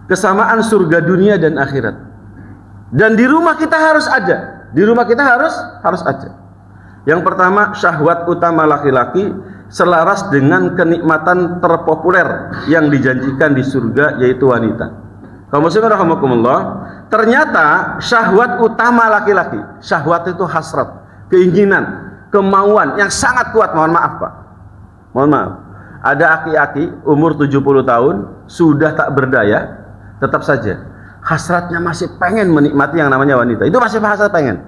kesamaan surga dunia dan akhirat. Dan di rumah kita harus ada. Di rumah kita harus ada. Yang pertama, syahwat utama laki-laki selaras dengan kenikmatan terpopuler yang dijanjikan di surga, yaitu wanita. Kaum muslimin rahimakumullah, ternyata syahwat utama laki-laki, syahwat itu hasrat, keinginan, kemauan yang sangat kuat. Mohon maaf Pak, mohon maaf, ada aki-aki umur 70 tahun sudah tak berdaya, tetap saja hasratnya masih pengen menikmati yang namanya wanita. Itu masih hasrat pengen,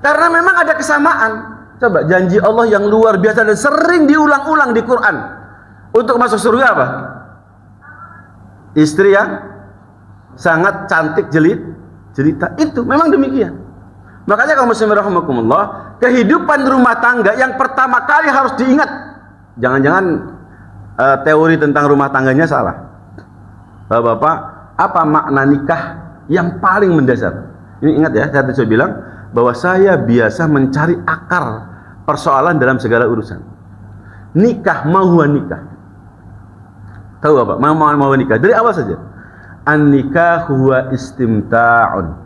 karena memang ada kesamaan. Coba janji Allah yang luar biasa dan sering diulang-ulang di Quran untuk masuk surga apa? Istri yang sangat cantik jelita. Itu memang demikian. Makanya kaum muslimin rahimakumullah, kehidupan rumah tangga yang pertama kali harus diingat. Jangan-jangan teori tentang rumah tangganya salah. Bapak-bapak, apa makna nikah yang paling mendasar? Ini ingat ya, saya tadi bilang bahwa saya biasa mencari akar persoalan dalam segala urusan. Nikah, mau nikah. Tahu apa? Mau nikah. Dari awal saja. An-nikah huwa istimta'un.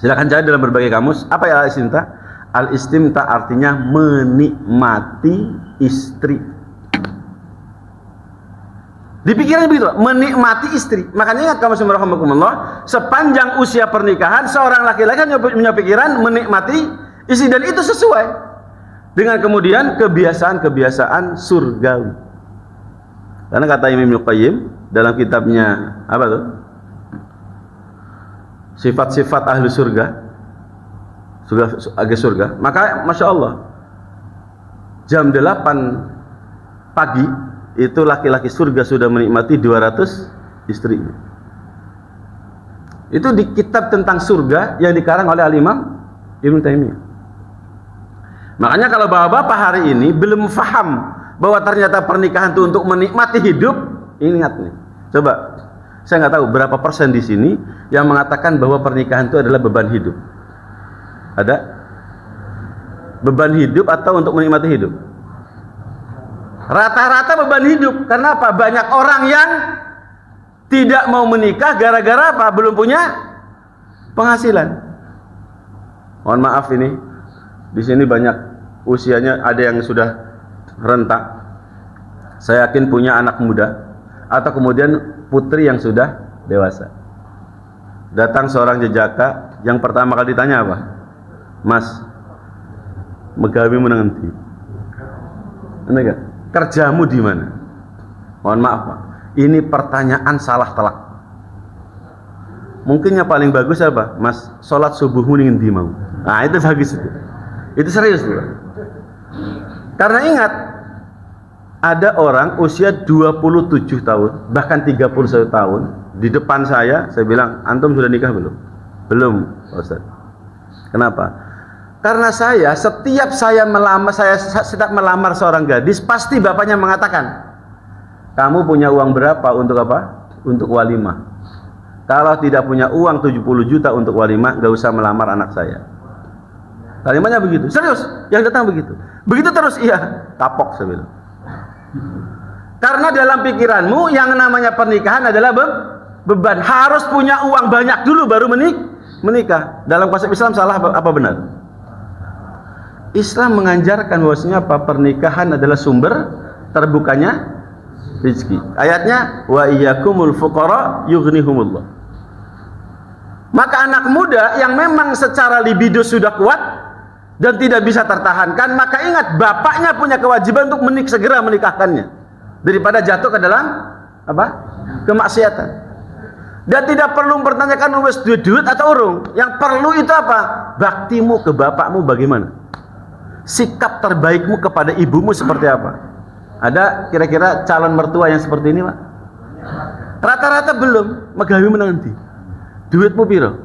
Silakan cari dalam berbagai kamus. Apa ya al-istimta'? Al-istimta' artinya menikmati istri. Dipikirin begitu, menikmati istri. Makanya ingat kamu semua rahimakumullah, sepanjang usia pernikahan seorang laki-laki punya pikiran menikmati istri, dan itu sesuai dengan kemudian kebiasaan-kebiasaan surgawi. Karena kata Imam Ibnu Qayyim dalam kitabnya apa tuh? Sifat-sifat ahli surga. Surga. Maka Masya Allah, jam 8 pagi itu laki-laki surga sudah menikmati 200 istrinya. Itu di kitab tentang surga yang dikarang oleh Al-Imam Ibnu Taimiyah. Makanya kalau bapak-bapak hari ini belum paham bahwa ternyata pernikahan itu untuk menikmati hidup, ingat nih. Coba, saya nggak tahu berapa persen di sini yang mengatakan bahwa pernikahan itu adalah beban hidup. Ada? Beban hidup atau untuk menikmati hidup? Rata-rata beban hidup. Karena apa? Banyak orang yang tidak mau menikah gara-gara apa? Belum punya penghasilan. Mohon maaf ini, di sini banyak usianya, ada yang sudah rentak. Saya yakin punya anak muda atau kemudian putri yang sudah dewasa. Datang seorang jejaka, yang pertama kali ditanya apa? Mas, megawe menanti. Enggak? Kerjamu di mana? Mohon maaf Pak, ini pertanyaan salah telak. Mungkin yang paling bagus apa? Mas, sholat subuhmu ingin di mau. Nah itu bagus itu. Itu serius Pak. Karena ingat, ada orang usia 27 tahun, bahkan 31 tahun, di depan saya bilang, antum sudah nikah belum? Belum, Ustaz. Kenapa? Karena setiap saya sedang melamar seorang gadis, pasti bapaknya mengatakan, kamu punya uang berapa untuk apa? Untuk walimah. Kalau tidak punya uang 70 juta untuk walimah, gak usah melamar anak saya. Kalimatnya begitu, serius, yang datang begitu. Begitu terus, iya, kapok saya bilang. Karena dalam pikiranmu yang namanya pernikahan adalah beban. Harus punya uang banyak dulu baru menikah. Dalam konsep Islam salah apa benar? Islam mengajarkan bahwasanya apa? Pernikahan adalah sumber terbukanya rezeki. Ayatnya wa iyyakumul fuqara yughnihumullah. Maka anak muda yang memang secara libido sudah kuat dan tidak bisa tertahankan, maka ingat bapaknya punya kewajiban untuk segera menikahkannya daripada jatuh ke dalam apa? Kemaksiatan. Dan tidak perlu mempertanyakan wis duit atau urung. Yang perlu itu apa? Baktimu ke bapakmu bagaimana? Sikap terbaikmu kepada ibumu seperti apa? Ada kira-kira calon mertua yang seperti ini, Pak? Rata-rata belum. Megawe menanti. Duitmu piro?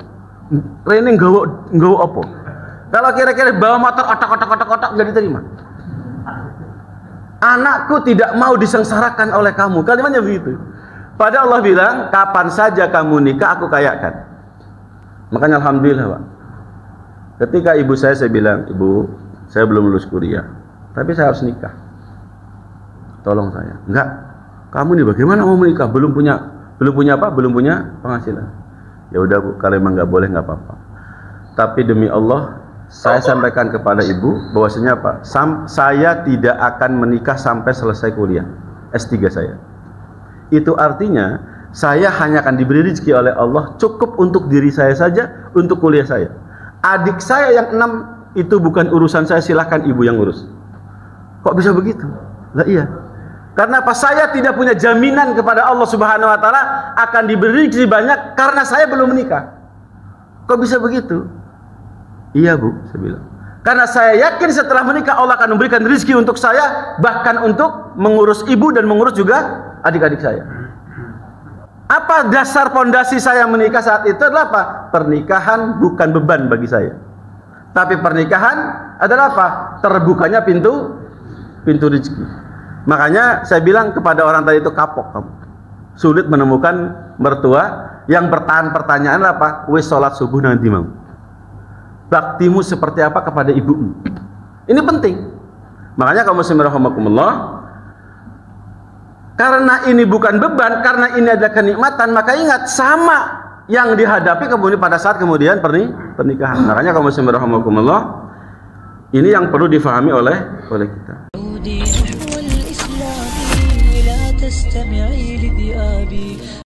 Rene nggawa apa? Kalau kira-kira bawa motor otak nggak diterima. Anakku tidak mau disengsarakan oleh kamu. Kalimatnya begitu. Padahal Allah bilang, kapan saja kamu nikah aku kayakan. Makanya alhamdulillah, Pak. Ketika ibu saya bilang, ibu, saya belum lulus kuliah, tapi saya harus nikah. Tolong saya. Enggak. kamu nih bagaimana mau menikah? Belum punya apa? Belum punya penghasilan. Ya udah Bu, kalau emang nggak boleh nggak apa-apa. Tapi demi Allah, saya sampaikan kepada ibu bahwasanya apa? Saya tidak akan menikah sampai selesai kuliah S3 saya. Itu artinya saya hanya akan diberi rezeki oleh Allah cukup untuk diri saya saja, untuk kuliah saya. Adik saya yang 6 itu bukan urusan saya, silahkan ibu yang urus. Kok bisa begitu? Lah iya. Karena apa? Saya tidak punya jaminan kepada Allah Subhanahu wa taala akan diberi rezeki banyak karena saya belum menikah. Kok bisa begitu? Iya Bu, saya bilang. Karena saya yakin setelah menikah Allah akan memberikan rezeki untuk saya, bahkan untuk mengurus ibu dan mengurus juga adik-adik saya. Apa dasar pondasi saya menikah saat itu adalah apa? Pernikahan bukan beban bagi saya. Tapi pernikahan adalah apa? Terbukanya pintu rezeki. Makanya saya bilang kepada orang tadi itu, kapok kamu. Sulit menemukan mertua yang bertahan pertanyaan apa? Wis sholat subuh nanti mau. Baktimu seperti apa kepada ibumu? Ini penting. Makanya kaum muslimin rahimakumullah, karena ini bukan beban, karena ini adalah kenikmatan, maka ingat sama yang dihadapi kemudian pada saat kemudian pernikahan. Makanya kaum muslimin rahimakumullah, ini yang perlu difahami oleh kita.